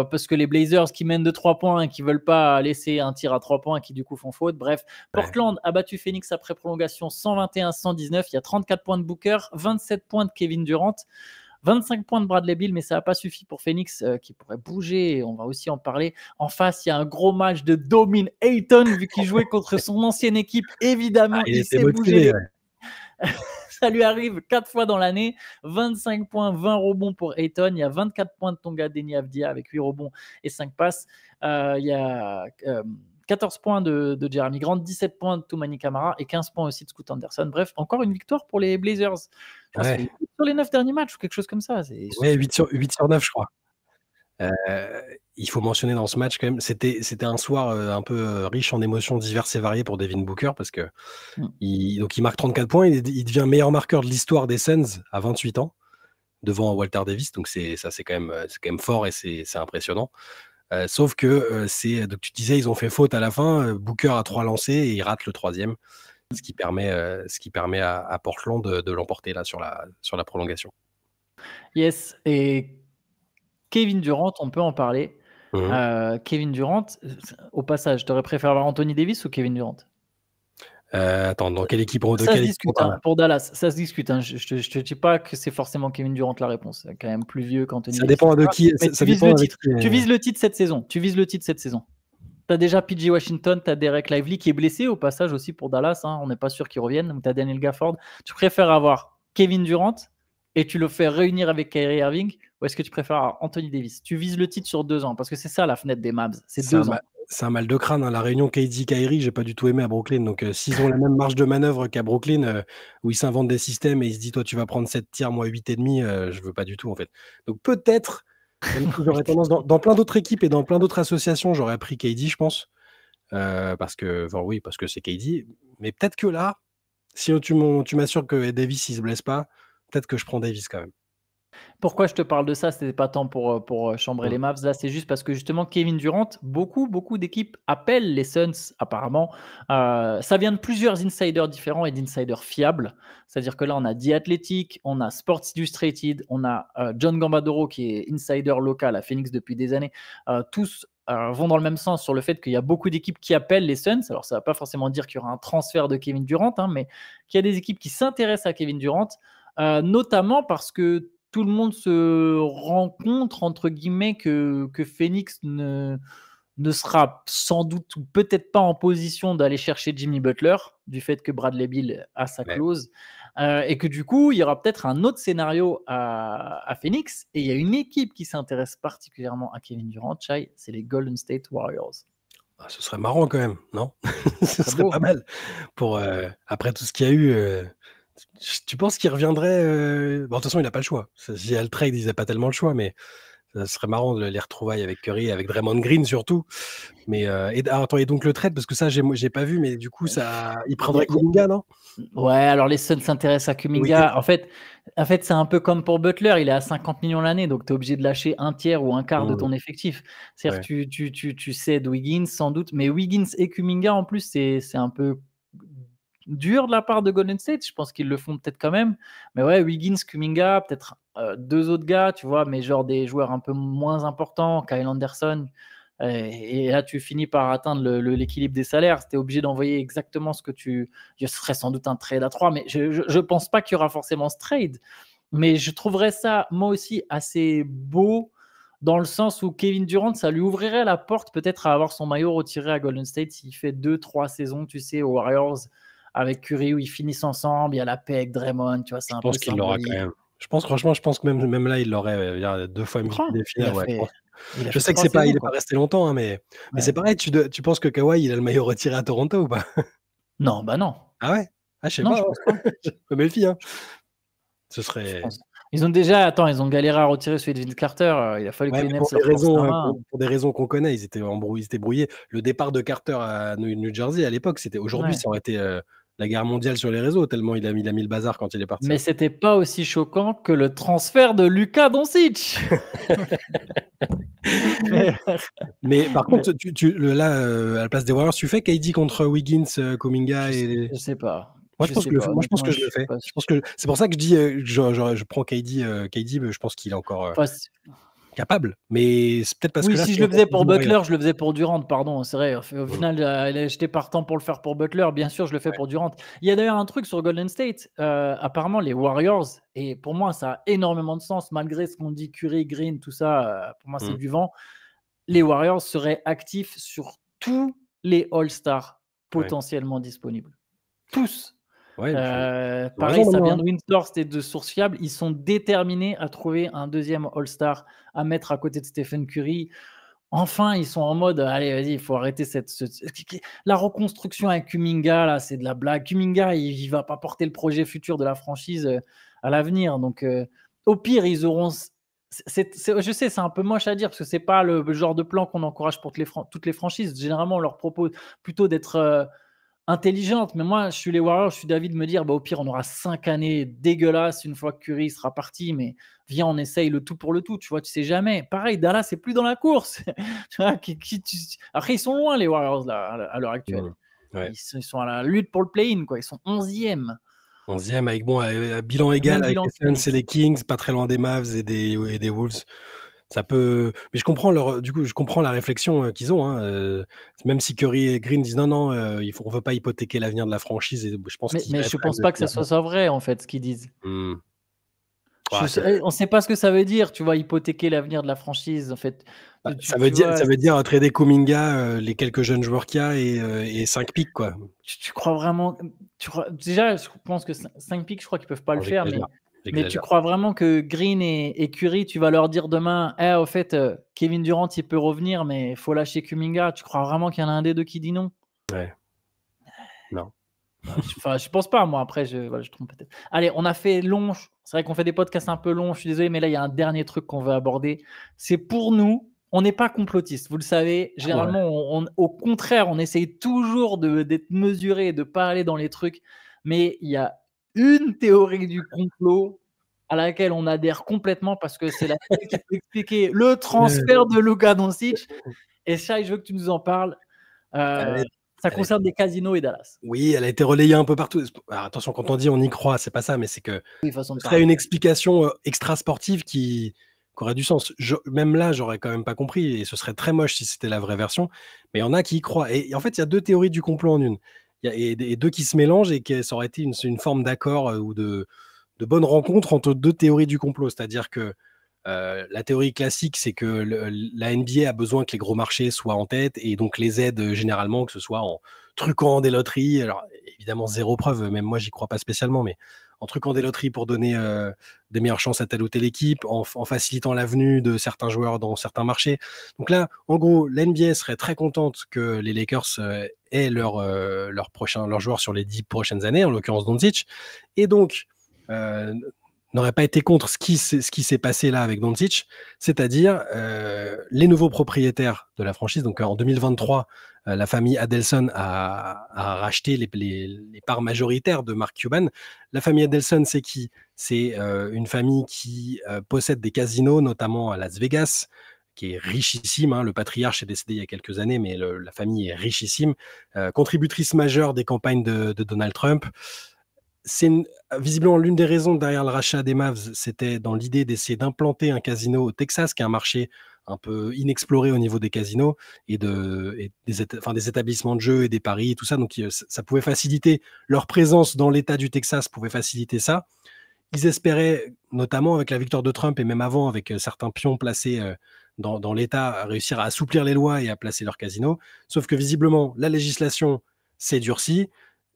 parce que les Blazers qui mènent de 3 points et qui veulent pas laisser un tir à 3 points et qui du coup font faute. Bref, ouais. Portland a battu Phoenix après prolongation 121-119. Il y a 34 points de Booker, 27 points de Kevin Durant. 25 points de Bradley Beal, mais ça n'a pas suffi pour Phoenix qui pourrait bouger. On va aussi en parler. En face, il y a un gros match de Domin Ayton, vu qu'il jouait contre son ancienne équipe. Évidemment, il il était s'est motivé. bougé. Ouais. Ça lui arrive 4 fois dans l'année. 25 points, 20 rebonds pour Ayton. Il y a 24 points de Tonga Deni Avdia avec 8 rebonds et 5 passes. Il y a 14 points de Jeremy Grant, 17 points de Toumani Camara et 15 points aussi de Scoot Anderson. Bref, encore une victoire pour les Blazers. Je crois que c'est sur les 9 derniers matchs ou quelque chose comme ça. Ouais, 8 sur 9, je crois. Il faut mentionner dans ce match quand même, c'était un soir un peu riche en émotions diverses et variées pour Devin Booker parce que il marque 34 points, il devient meilleur marqueur de l'histoire des Suns à 28 ans devant Walter Davis, donc c'est quand même fort et c'est impressionnant. Sauf que donc tu disais ils ont fait faute à la fin, Booker a 3 lancés et il rate le 3e, ce qui permet à Portland de l'emporter là sur la prolongation. Yes, et Kevin Durant, on peut en parler. Kevin Durant, au passage, tu aurais préféré avoir Anthony Davis ou Kevin Durant? Attends, dans quelle équipe Ça se discute pour Dallas, ça se discute. Je te dis pas que c'est forcément Kevin Durant la réponse. C'est quand même plus vieux qu'Anthony Davis. Ça dépend de qui. Mais tu vises le titre. Tu vises le titre cette saison. Tu as déjà PJ Washington, tu as Derek Lively qui est blessé au passage aussi pour Dallas. On n'est pas sûr qu'il revienne. Donc tu as Daniel Gafford. Tu préfères avoir Kevin Durant et tu le fais réunir avec Kyrie Irving, ou est-ce que tu préfères avoir Anthony Davis? Tu vises le titre sur 2 ans parce que c'est ça la fenêtre des Mavs. C'est 2 ans. C'est un mal de crâne. La réunion KD-Kyrie, j'ai pas du tout aimé à Brooklyn. Donc, s'ils ont la même marge de manœuvre qu'à Brooklyn, où ils s'inventent des systèmes et ils se disent, toi, tu vas prendre 7 tirs, moi 8,5, je veux pas du tout, en fait. Donc, peut-être, j'aurais tendance, dans plein d'autres équipes et dans plein d'autres associations, j'aurais pris KD, je pense. Parce que c'est KD. Mais peut-être que là, si tu m'assures que Davis, il se blesse pas, peut-être que je prends Davis quand même. Pourquoi je te parle de ça? C'était pas tant pour chambrer les Mavs. Là, c'est juste parce que justement, Kevin Durant, beaucoup d'équipes appellent les Suns apparemment. Ça vient de plusieurs insiders différents et d'insiders fiables. C'est-à-dire que là, on a The Athletic, on a Sports Illustrated, on a John Gambadoro qui est insider local à Phoenix depuis des années. Tous vont dans le même sens sur le fait qu'il y a beaucoup d'équipes qui appellent les Suns. Alors, ça ne va pas forcément dire qu'il y aura un transfert de Kevin Durant, mais qu'il y a des équipes qui s'intéressent à Kevin Durant, notamment parce que tout le monde se rend compte, entre guillemets, que Phoenix ne sera sans doute ou peut-être pas en position d'aller chercher Jimmy Butler, du fait que Bradley Beal a sa clause, et que du coup, il y aura peut-être un autre scénario à Phoenix, et il y a une équipe qui s'intéresse particulièrement à Kevin Durant, Chai, c'est les Golden State Warriors. Ah, ce serait marrant quand même, non? Ce Ce serait serait pas beau. mal pour, après tout ce qu'il y a eu, tu penses qu'il reviendrait, bon, de toute façon, il a pas le choix. S'il y a le trade, ils a pas tellement le choix, mais ça serait marrant de les retrouvailles avec Curry et avec Draymond Green surtout. Mais, alors attends, et donc le trade, parce que ça, j'ai pas vu, mais du coup, ça il Il y a- prendrait il y a- Kuminga, non? Ouais, alors les Suns s'intéressent à Wiggins? Kuminga. En fait, c'est un peu comme pour Butler. Il est à 50 millions l'année, donc tu es obligé de lâcher un tiers ou un quart de Mmh, ton effectif. C'est-à-dire ouais. que tu cèdes Wiggins sans doute, mais Wiggins et Kuminga en plus, c'est un peu dur de la part de Golden State. Je pense qu'ils le font peut-être quand même. Mais ouais, Wiggins, Kuminga, peut-être deux autres gars, tu vois, mais genre des joueurs un peu moins importants, Kyle Anderson. Et là, tu finis par atteindre l'équilibre des salaires. Tu es obligé d'envoyer exactement ce que tu. Ce serait sans doute un trade à 3, mais je ne pense pas qu'il y aura forcément ce trade. Mais je trouverais ça, moi aussi, assez beau dans le sens où Kevin Durant, ça lui ouvrirait la porte peut-être à avoir son maillot retiré à Golden State s'il fait 2-3 saisons, tu sais, aux Warriors avec Curry où ils finissent ensemble. Il y a la paix avec Draymond, tu vois, c'est Je un peu pense qu'il l'aura quand symbolique. même. Franchement, je pense que même là, il l'aurait, 2 fois Tu MVP crois? des finales, ouais, je pense. Il a Je fait sais que 3 saisons, il est pas quoi. resté longtemps, hein, mais c'est Ouais. pareil, tu penses que Kawhi, il a le maillot retiré à Toronto ou pas? Non, bah non. Ah ouais? Ah, je sais Non, pas, je pense pas. hein. Je me méfie, hein. Ce Je serait pense. Ils ont galéré à retirer celui de Vince Carter. Il a fallu que ouais, les mais Nets leur forcent la main. pour des raisons qu'on connaît, ils étaient brouillés. Le départ de Carter à New Jersey, à l'époque, aujourd'hui, Ouais. ça aurait été, la guerre mondiale sur les réseaux tellement il a mis le bazar quand il est parti, Mais hein. c'était pas aussi choquant que le transfert de Luka Doncic. Mais, Mais par mais contre, là, à la place des Warriors, tu fais KD contre Wiggins, Kuminga et je sais pas. moi, Je sais pas. je pense Honnêtement, que je je le suis fais. pas Je sûr. pense que c'est pour ça que je dis, je prends KD, mais je pense qu'il est encore, Enfin, si capable. Mais c'est peut-être parce oui, que là, si c'est je le faisais pour les Warriors. Butler, je le faisais pour Durant, pardon, c'est vrai. Au Mmh. final, j'étais partant pour le faire pour Butler. Bien sûr, je le fais Ouais. pour Durant. Il y a d'ailleurs un truc sur Golden State. Apparemment, les Warriors, et pour moi, ça a énormément de sens, malgré ce qu'on dit Curry, Green, tout ça. Pour moi, c'est Mmh. du vent. Les Warriors seraient actifs sur tous les All-Stars Ouais. potentiellement disponibles. Tous. Ouais, ils ont Pareil, raison ça maintenant, vient hein. de Windhorst et de sources fiables. Ils sont déterminés à trouver un deuxième All-Star à mettre à côté de Stephen Curry. Enfin, ils sont en mode, allez, vas-y, il faut arrêter la reconstruction avec Kuminga, là, c'est de la blague. Kuminga, il ne va pas porter le projet futur de la franchise à l'avenir. Donc, au pire, ils auront. Je sais, c'est un peu moche à dire parce que c'est pas le genre de plan qu'on encourage pour toutes les franchises. Généralement, on leur propose plutôt d'être intelligente. Mais moi, je suis les Warriors, je suis d'avis de me dire, bah, au pire, on aura 5 années dégueulasses une fois que Curry sera parti, mais viens, on essaye le tout pour le tout. Tu vois, tu sais jamais. Pareil, Dallas, c'est plus dans la course. Tu vois, Après, ils sont loin, les Warriors, là, à l'heure actuelle. Mmh. Ouais. Ils sont à la lutte pour le play-in, quoi. Ils sont 11e. 11e avec bon, bilan égal Même avec bilan les que les Suns et Knicks. les Kings, pas très loin des Mavs et des Wolves. Ça peut mais je comprends la réflexion, qu'ils ont, hein, même si Curry et Green disent: «Non, non, on veut pas hypothéquer l'avenir de la franchise» et je pense qu'ils Mais rêvent je quand même pense de pas que ça finir bien. soit ça vrai, en fait, ce qu'ils disent. Mmh. Ouais, On ne sait pas ce que ça veut dire, tu vois, hypothéquer l'avenir de la franchise, en fait. Tu vois, ça veut dire, trader Kuminga, les quelques jeunes joueurs qu'il y a et 5 picks, quoi. tu crois vraiment. Déjà, je pense que 5 picks, je crois qu'ils peuvent pas le Non, faire, j'exagère, mais tu j'exagère. crois vraiment que Green et Curry, tu vas leur dire demain, au fait, Kevin Durant, il peut revenir, mais il faut lâcher Kuminga. Tu crois vraiment qu'il y en a un des deux qui dit non? Ouais, non. Enfin, je pense pas, moi. Après, voilà, je trompe peut-être. Allez, on a fait long. C'est vrai qu'on fait des podcasts un peu longs. Je suis désolé, mais là, il y a un dernier truc qu'on veut aborder. C'est pour nous. On n'est pas complotistes, vous le savez. Ouais. Généralement, au contraire, on essaye toujours d'être mesuré, de ne pas aller dans les trucs. Mais il y a une théorie du complot à laquelle on adhère complètement parce que c'est la seule qui peut expliquer le transfert de Luka Doncic. Et ça, je veux que tu nous en parles. Elle Euh, est Ça elle a concerne des casinos et Dallas. Oui, elle a été relayée un peu partout. Alors attention, quand on dit on y croit, c'est pas ça, mais c'est que Oui, façon de ce serait parler. une explication, extra sportive qui aurait du sens. Même là, j'aurais quand même pas compris et ce serait très moche si c'était la vraie version, mais il y en a qui y croient et en fait, il y a 2 théories du complot en une. Il y a et 2 qui se mélangent et que ça aurait été une forme d'accord, ou de bonne rencontre entre 2 théories du complot. C'est-à-dire que, la théorie classique, c'est que la NBA a besoin que les gros marchés soient en tête et donc les aide, généralement, que ce soit en truquant des loteries. Alors évidemment, zéro preuve, même moi, j'y crois pas spécialement, mais en truquant des loteries pour donner des meilleures chances à telle ou telle équipe, en facilitant l'avenue de certains joueurs dans certains marchés. Donc là, en gros, la NBA serait très contente que les Lakers aient leurs joueurs sur les 10 prochaines années, en l'occurrence Doncic, et donc n'aurait pas été contre ce qui s'est passé là avec Doncic, c'est-à-dire les nouveaux propriétaires de la franchise. Donc en 2023, la famille Adelson a racheté les parts majoritaires de Mark Cuban. La famille Adelson, c'est qui? C'est une famille qui possède des casinos, notamment à Las Vegas, qui est richissime. Hein. Le patriarche est décédé il y a quelques années, mais la famille est richissime. Contributrice majeure des campagnes de Donald Trump. C'est visiblement l'une des raisons derrière le rachat des Mavs, c'était dans l'idée d'essayer d'implanter un casino au Texas, qui est un marché un peu inexploré au niveau des casinos et des établissements de jeux et des paris et tout ça. Donc ça pouvait faciliter leur présence dans l'État du Texas, pouvait faciliter ça. Ils espéraient, notamment avec la victoire de Trump et même avant, avec certains pions placés dans l'État, réussir à assouplir les lois et à placer leur casino. Sauf que visiblement, la législation s'est durcie.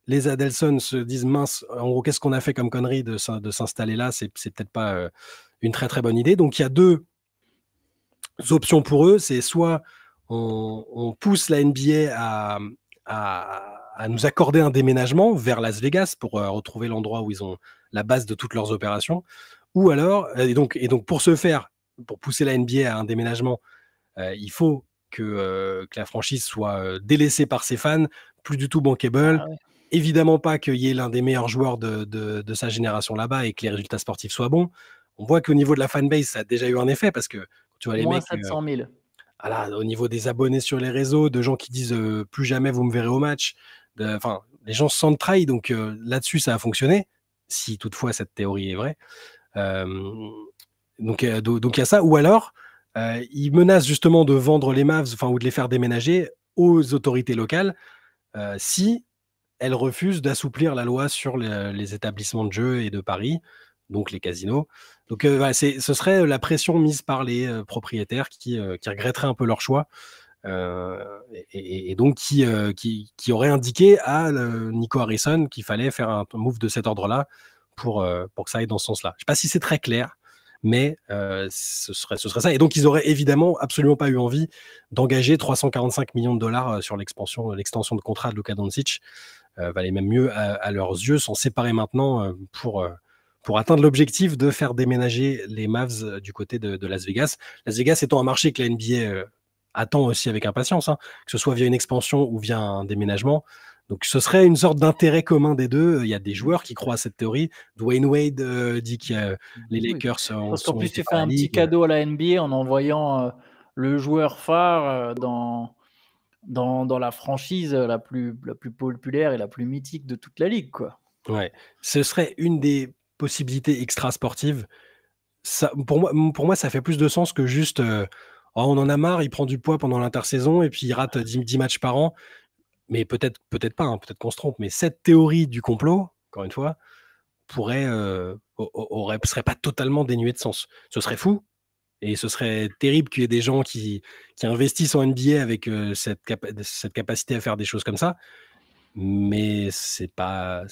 Les Adelson se disent mince, en gros, qu'est-ce qu'on a fait comme connerie de s'installer là? C'est peut-être pas une très très bonne idée. Donc il y a deux options pour eux. C'est soit on pousse la NBA à nous accorder un déménagement vers Las Vegas pour retrouver l'endroit où ils ont la base de toutes leurs opérations. Ou alors, et donc pour ce faire, pour pousser la NBA à un déménagement, il faut que la franchise soit délaissée par ses fans, plus du tout bankable. Ah ouais. Évidemment pas qu'il y ait l'un des meilleurs joueurs de sa génération là-bas et que les résultats sportifs soient bons. On voit qu'au niveau de la fanbase, ça a déjà eu un effet parce que tu vois les Moins mecs, 700 000. voilà, au niveau des abonnés sur les réseaux, de gens qui disent plus jamais vous me verrez au match. Enfin, les gens se sentent trahis, donc là-dessus ça a fonctionné, si toutefois cette théorie est vraie. Donc il y a ça, ou alors ils menacent justement de vendre les Mavs, ou de les faire déménager aux autorités locales si elles refusent d'assouplir la loi sur les établissements de jeux et de paris, donc les casinos. Donc voilà, ce serait la pression mise par les propriétaires qui regretteraient un peu leur choix et donc qui aurait indiqué à Nico Harrison qu'il fallait faire un move de cet ordre-là pour que ça aille dans ce sens-là. Je ne sais pas si c'est très clair, mais ce serait ça. Et donc, ils auraient évidemment absolument pas eu envie d'engager 345 millions de dollars sur l'extension de contrat de Luka Doncic. Valait même mieux à leurs yeux s'en séparer maintenant pour atteindre l'objectif de faire déménager les Mavs du côté de Las Vegas. Las Vegas étant un marché que la NBA attend aussi avec impatience, hein, que ce soit via une expansion ou via un déménagement. Donc ce serait une sorte d'intérêt commun des deux. Il y a des joueurs qui croient à cette théorie. Dwayne Wade dit que les Lakers Parce qu'en sont plus, tu fais par la un petit ligue. cadeau à la NBA en envoyant le joueur phare dans la franchise la plus populaire et la plus mythique de toute la ligue, quoi. Ouais, ce serait une des possibilités extra-sportives. Ça, pour moi, ça fait plus de sens que juste on en a marre, il prend du poids pendant l'intersaison et puis il rate 10 matchs par an. Mais peut-être pas, hein, peut-être qu'on se trompe. Mais cette théorie du complot, encore une fois, serait pas totalement dénuée de sens. Ce serait fou et ce serait terrible qu'il y ait des gens qui investissent en NBA avec cette capacité à faire des choses comme ça. Mais c'est pas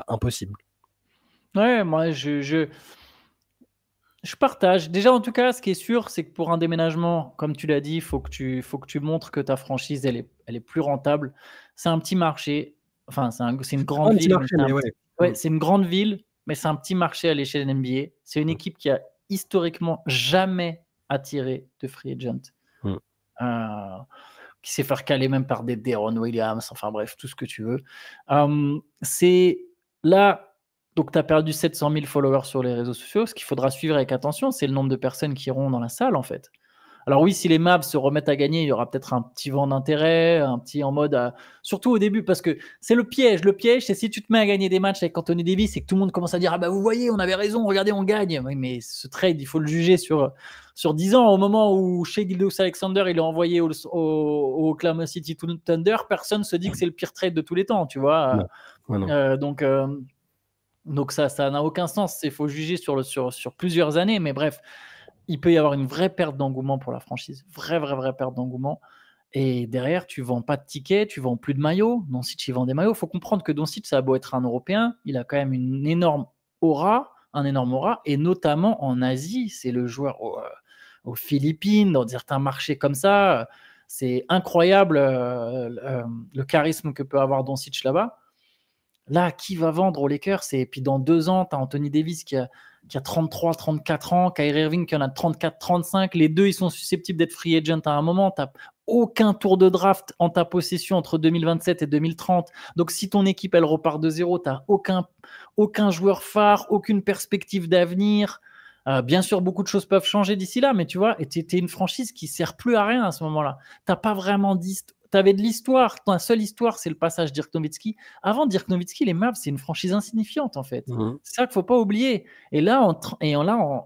impossible. Ouais, moi, je partage. Déjà, en tout cas, ce qui est sûr, c'est que pour un déménagement, comme tu l'as dit, il faut que tu montres que ta franchise, elle est plus rentable. C'est un petit marché. Enfin, c'est une grande Un petit ville, mais marché, mais ouais. ouais, c'est une grande ville, mais c'est un petit marché à l'échelle NBA. C'est une équipe qui a historiquement jamais attiré de free agent. Qui s'est fait caler même par des Deron Williams, enfin bref, tout ce que tu veux. C'est là, donc tu as perdu 700 000 followers sur les réseaux sociaux. Ce qu'il faudra suivre avec attention, c'est le nombre de personnes qui iront dans la salle, en fait. Alors oui, si les Mavs se remettent à gagner, il y aura peut-être un petit vent d'intérêt, un petit en mode, surtout au début, parce que c'est le piège. Le piège, c'est si tu te mets à gagner des matchs avec Anthony Davis et que tout le monde commence à dire, ah bah vous voyez, on avait raison, regardez, on gagne. Oui, mais ce trade, il faut le juger sur 10 ans. Au moment où Shai Gilgeous-Alexander, il est envoyé au Oklahoma City Thunder, personne se dit que c'est le pire trade de tous les temps, tu vois. Non. Donc ça n'a aucun sens. Il faut juger sur plusieurs années, mais bref. Il peut y avoir une vraie perte d'engouement pour la franchise. Vraie perte d'engouement. Et derrière, tu ne vends pas de tickets, tu ne vends plus de maillots. Doncic, il vend des maillots. Il faut comprendre que Doncic, ça a beau être un Européen, il a quand même une énorme un énorme aura, et notamment en Asie. C'est le joueur aux Philippines, dans certains marchés comme ça. C'est incroyable le charisme que peut avoir Doncic là-bas. Là, qui va vendre aux Lakers? Et puis dans 2 ans, tu as Anthony Davis qui a 33, 34 ans, Kyrie Irving qui en a 34, 35. Les deux, ils sont susceptibles d'être free agent à un moment. Tu n'as aucun tour de draft en ta possession entre 2027 et 2030. Donc, si ton équipe, elle repart de zéro, tu n'as aucun joueur phare, aucune perspective d'avenir. Bien sûr, beaucoup de choses peuvent changer d'ici là, mais tu vois, tu es une franchise qui ne sert plus à rien à ce moment-là. Tu n'as pas vraiment d'histoire. Tu avais de l'histoire. Ta seule histoire, c'est le passage Dirk Nowitzki. Avant Dirk Nowitzki, les Mavs, c'est une franchise insignifiante, en fait. C'est ça qu'il ne faut pas oublier. Et là,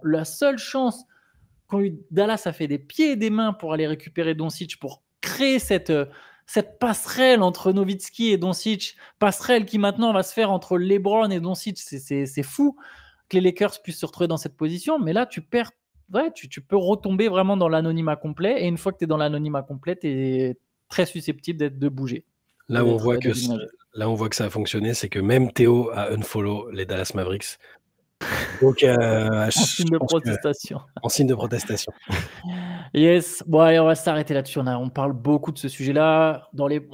la seule chance qu'ont eu Dallas a fait des pieds et des mains pour aller récupérer Doncic, pour créer cette passerelle entre Nowitzki et Doncic, passerelle qui maintenant va se faire entre LeBron et Doncic. C'est fou que les Lakers puissent se retrouver dans cette position, mais là, tu perds. Ouais, tu peux retomber vraiment dans l'anonymat complet. Et une fois que tu es dans l'anonymat complet, tu es très susceptible de bouger. Là où on voit que ça a fonctionné, c'est que même Théo a unfollow les Dallas Mavericks. Donc, en signe de protestation. En signe de protestation. Yes. Bon, allez, on va s'arrêter là-dessus. On parle beaucoup de ce sujet-là.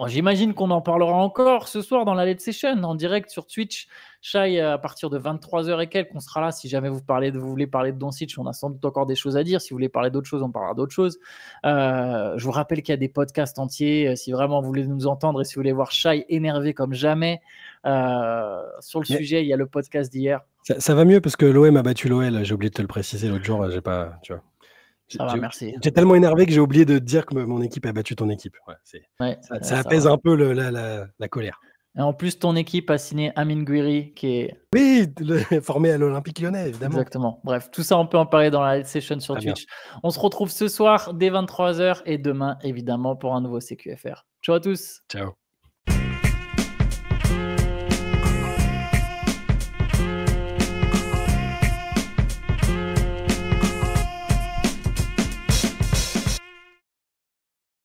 J'imagine qu'on en parlera encore ce soir dans la Late Session, en direct sur Twitch. Shai, à partir de 23h et quelques, on sera là. Si jamais vous voulez parler de Doncic, on a sans doute encore des choses à dire. Si vous voulez parler d'autres choses, on parlera d'autres choses. Je vous rappelle qu'il y a des podcasts entiers. Si vraiment vous voulez nous entendre et si vous voulez voir Shai énervé comme jamais sur le sujet, il y a le podcast d'hier. Ça va mieux parce que l'OM a battu l'OL. J'ai oublié de te le préciser l'autre jour. J'ai pas, tu vois. Ça va, merci. J'étais tellement énervé que j'ai oublié de te dire que mon équipe a battu ton équipe. Ça apaise un peu la colère. Et en plus, ton équipe a signé Amin Gouiri, qui est... Oui, formé à l'Olympique Lyonnais, évidemment. Exactement. Bref, tout ça, on peut en parler dans la session sur Twitch. Bien. On se retrouve ce soir dès 23h et demain, évidemment, pour un nouveau CQFR. Ciao à tous. Ciao.